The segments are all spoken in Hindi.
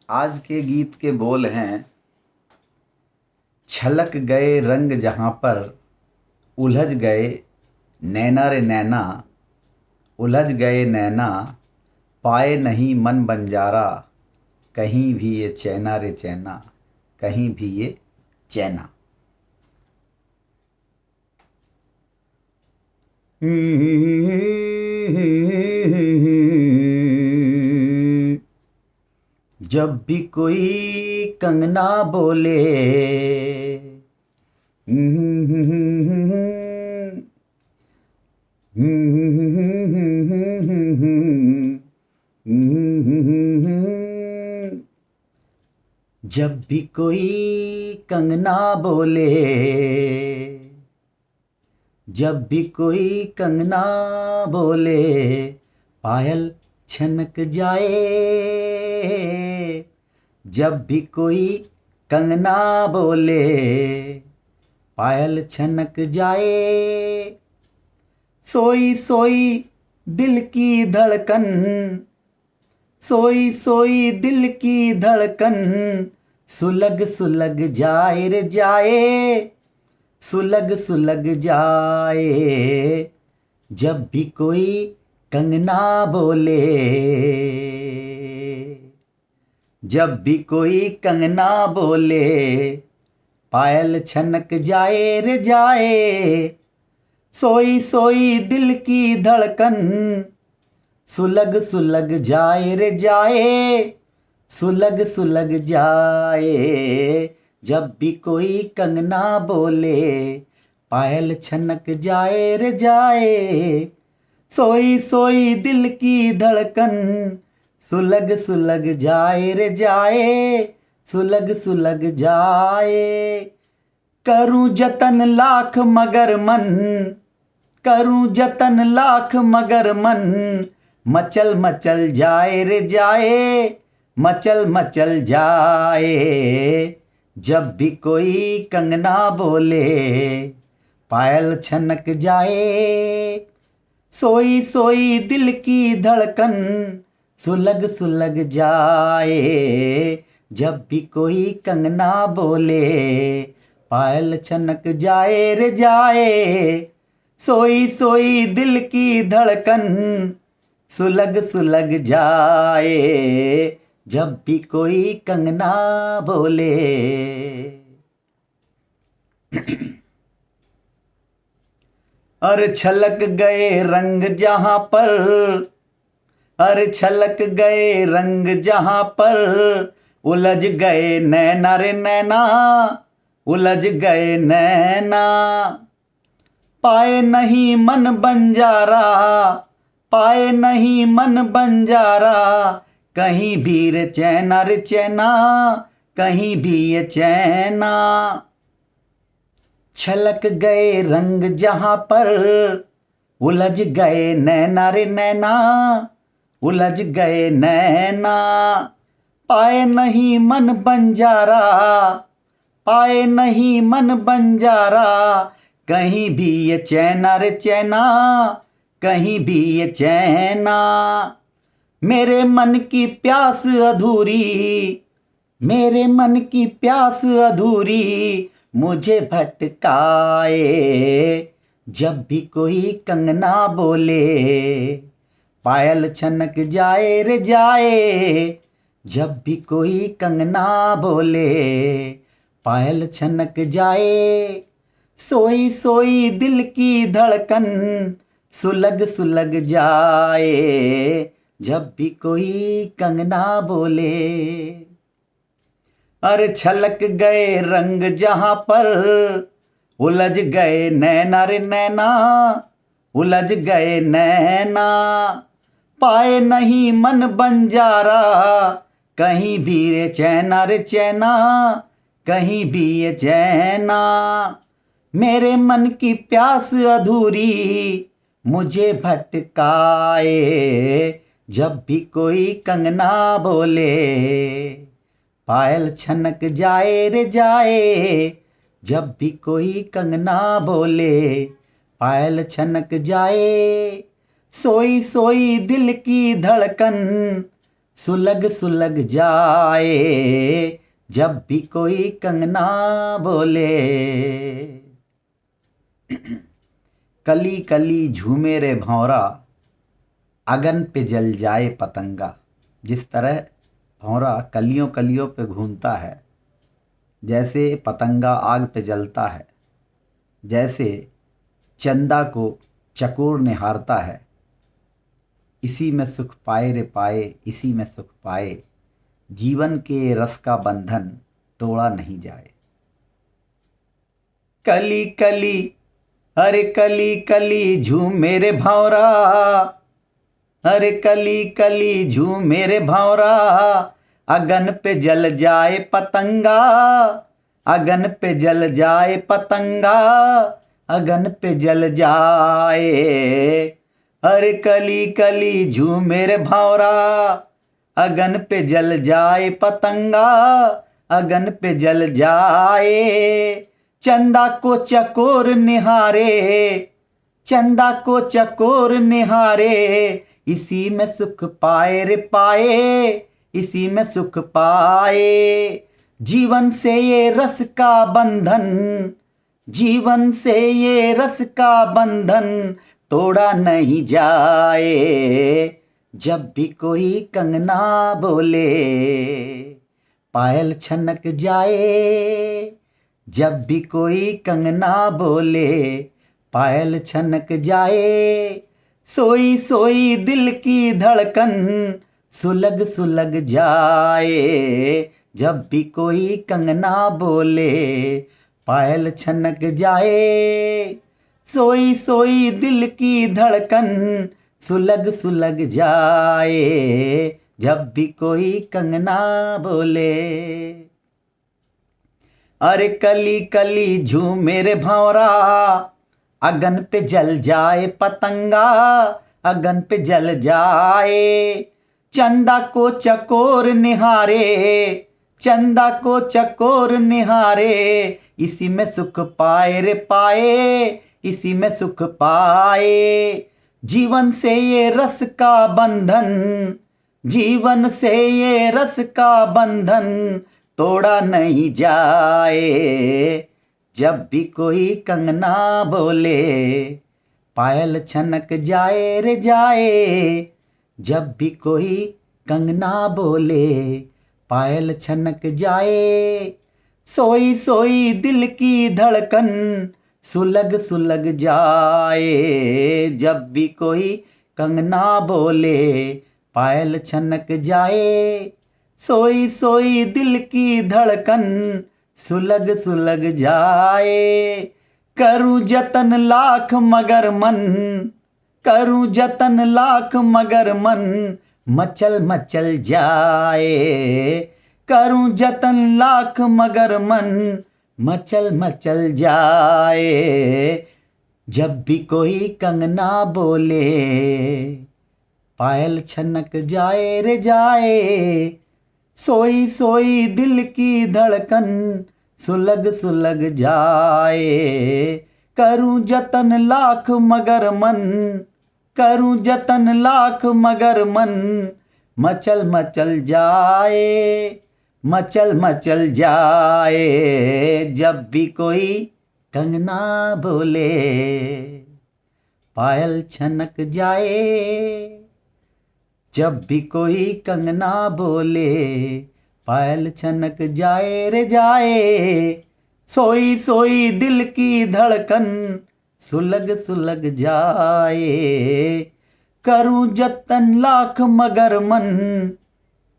आज के गीत के बोल हैं, छलक गए रंग जहाँ पर उलझ गए नैना रे नैना, उलझ गए नैना पाए नहीं मन बंजारा, कहीं भी ये चैना रे चैना, कहीं भी ये चैना। जब भी कोई कंगना बोले, जब भी कोई कंगना बोले, जब भी कोई कंगना बोले, पायल छनक जाए। जब भी कोई कंगना बोले, पायल छनक जाए। सोई सोई दिल की धड़कन, सोई सोई दिल की धड़कन, सुलग सुलग जाए रे जाए, सुलग सुलग जाए। जब भी कोई कंगना बोले, जब भी कोई कंगना बोले, पायल छनक जाए रे जाए। सोई सोई दिल की धड़कन, सुलग सुलग जाए रे जाए, सुलग सुलग जाए। जब भी कोई कंगना बोले, पायल छनक जाए रे जाए। सोई सोई दिल की धड़कन, सुलग सुलग जाए रे जाए, सुलग सुलग जाए। करूं जतन लाख मगर मन, करूं जतन लाख मगर मन, मचल मचल जाए रे जाए, मचल मचल जाए। जब भी कोई कंगना बोले, पायल छनक जाए। सोई सोई दिल की धड़कन, सुलग सुलग जाए। जब भी कोई कंगना बोले, पायल छनक जाए रे जाए। सोई सोई दिल की धड़कन, सुलग सुलग जाए। जब भी कोई कंगना बोले। अरे छलक गए रंग जहाँ पर, अरे छलक गए रंग जहाँ पर, उलझ गए नैना रे नैना, उलझ गए नैना। पाए नहीं मन बंजारा, पाए नहीं मन बंजारा, कहीं भी रे चैना रे चैना, कहीं भी ये चैना। छलक गए रंग जहाँ पर, उलझ गए नैना रे नैना, उलझ गए नैना। पाए नहीं मन बंजारा, पाए नहीं मन बंजारा, कहीं भी ये चैना रे चैना, कहीं भी ये चैना। मेरे मन की प्यास अधूरी, मेरे मन की प्यास अधूरी, मुझे भटकाए। जब भी कोई कंगना बोले, पायल छनक जाए रे जाए। जब भी कोई कंगना बोले, पायल छनक जाए। सोई सोई दिल की धड़कन, सुलग सुलग जाए। जब भी कोई कंगना बोले। अरे छलक गए रंग जहाँ पर, उलझ गए नैना रे नैना, उलझ गए नैना। पाए नहीं मन बंजारा, कहीं भी रे चैना रे चैना, कहीं भी ये चैना। मेरे मन की प्यास अधूरी, मुझे भटकाए। जब भी कोई कंगना बोले, पायल छनक जाए रे जाए। जब भी कोई कंगना बोले, पायल छनक जाए। सोई सोई दिल की धड़कन, सुलग सुलग जाए जब भी कोई कंगना बोले। कली कली झूमे रे भौरा, अगन पे जल जाए पतंगा। जिस तरह भौरा कलियों कलियों पे घूमता है, जैसे पतंगा आग पे जलता है, जैसे चंदा को चकोर निहारता है, इसी में सुख पाए रे पाए, इसी में सुख पाए। जीवन के रस का बंधन तोड़ा नहीं जाए। कली कली, अरे कली कली झूम मेरे भौरा, अरे कली कली झूम मेरे भौरा। अगन पे जल जाए पतंगा, अगन पे जल जाए पतंगा, अगन पे जल जाए। अरे कली कली झूम मेरे भौरा, अगन पे जल जाए पतंगा, अगन पे जल जाए। चंदा को चकोर निहारे, चंदा को चकोर निहारे, इसी में सुख पाए रे पाए, इसी में सुख पाए। जीवन से ये रस का बंधन, जीवन से ये रस का बंधन तोड़ा नहीं जाए। जब भी कोई कंगना बोले, पायल छनक जाए। जब भी कोई कंगना बोले, पायल छनक जाए। सोई सोई दिल की धड़कन सुलग सुलग जाए। जब भी कोई कंगना बोले, पायल छनक जाए। सोई सोई दिल की धड़कन सुलग सुलग जाए। जब भी कोई कंगना बोले। अरे कली कली झूम मेरे भौरा, अगन पे जल जाए पतंगा, अगन पे जल जाए। चंदा को चकोर निहारे, चंदा को चकोर निहारे, इसी में सुख पाए रे पाए, इसी में सुख पाए। जीवन से ये रस का बंधन, जीवन से ये रस का बंधन तोड़ा नहीं जाए। जब भी कोई कंगना बोले, पायल छनक जाए रे जाए। जब भी कोई कंगना बोले, पायल छनक जाए। सोई सोई दिल की धड़कन सुलग सुलग जाए। जब भी कोई कंगना बोले, पायल छनक जाए। सोई सोई दिल की धड़कन सुलग सुलग जाए। करूं जतन लाख मगर मन, करूं जतन लाख मगर मन मचल मचल जाए। करूं जतन लाख मगर मन मचल मचल जाए। जब भी कोई कंगना बोले, पायल छनक जाए रे जाए। सोई सोई दिल की धड़कन सुलग सुलग जाए। करूं जतन लाख मगर मन, करूं जतन लाख मगर मन मचल मचल जाए, मचल मचल जाए। जब भी कोई कंगना बोले, पायल छनक जाए। जब भी कोई कंगना बोले, पायल छनक जाए रे जाए। सोई सोई दिल की धड़कन सुलग सुलग जाए। करूं जतन लाख मगर मन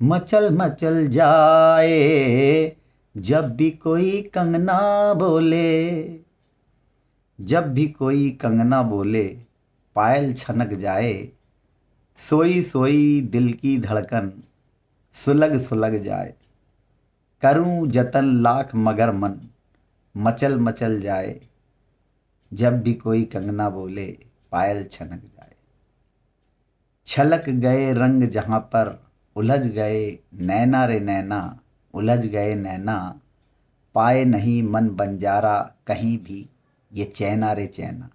मचल मचल जाए। जब भी कोई कंगना बोले, जब भी कोई कंगना बोले, पायल छनक जाए। सोई सोई दिल की धड़कन सुलग सुलग जाए। करूं जतन लाख मगर मन मचल मचल जाए। जब भी कोई कंगना बोले, पायल छनक जाए। छलक गए रंग जहां पर उलझ गए नैना रे नैना, उलझ गए नैना। पाए नहीं मन बंजारा कहीं भी ये चैना रे चैना,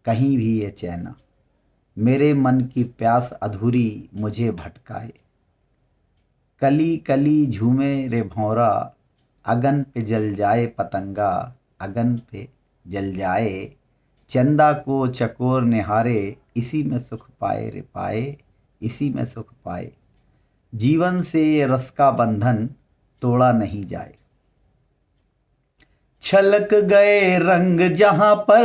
कहीं भी ये चैना। मेरे मन की प्यास अधूरी मुझे भटकाए, कली कली झूमे रे भौरा, अगन पे जल जाए पतंगा, अगन पे जल जाए। चंदा को चकोर निहारे, इसी में सुख पाए रे पाए, इसी में सुख पाए। जीवन से ये रस का बंधन तोड़ा नहीं जाए। छलक गए रंग जहां पर,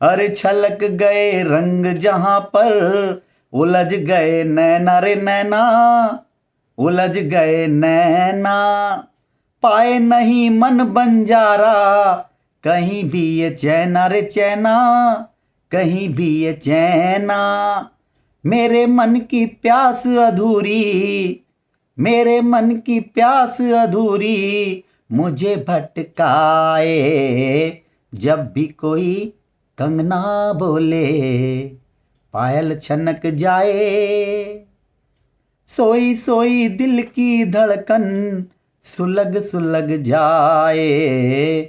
अरे छलक गए रंग जहां पर, उलझ गए नैना रे नैना, उलझ गए नैना। पाए नहीं मन बंजारा, कहीं भी ये चैना रे चैना, कहीं भी ये चैना। मेरे मन की प्यास अधूरी, मेरे मन की प्यास अधूरी, मुझे भटकाए। जब भी कोई कंगना बोले, पायल छनक जाए। सोई सोई दिल की धड़कन सुलग सुलग जाए।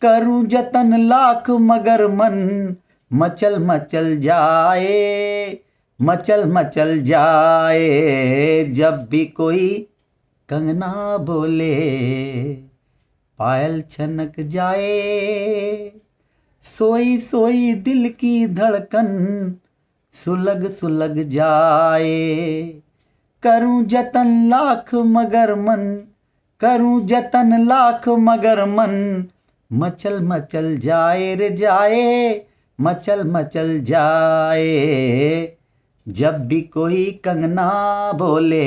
करूं जतन लाख मगर मन मचल मचल जाए, मचल मचल जाए। जब भी कोई कंगना बोले, पायल छनक जाए। सोई सोई दिल की धड़कन सुलग सुलग जाए। करूं जतन लाख मगर मन, करूं जतन लाख मगर मन मचल मचल जाए रे जाए, मचल मचल जाए। जब भी कोई कंगना बोले।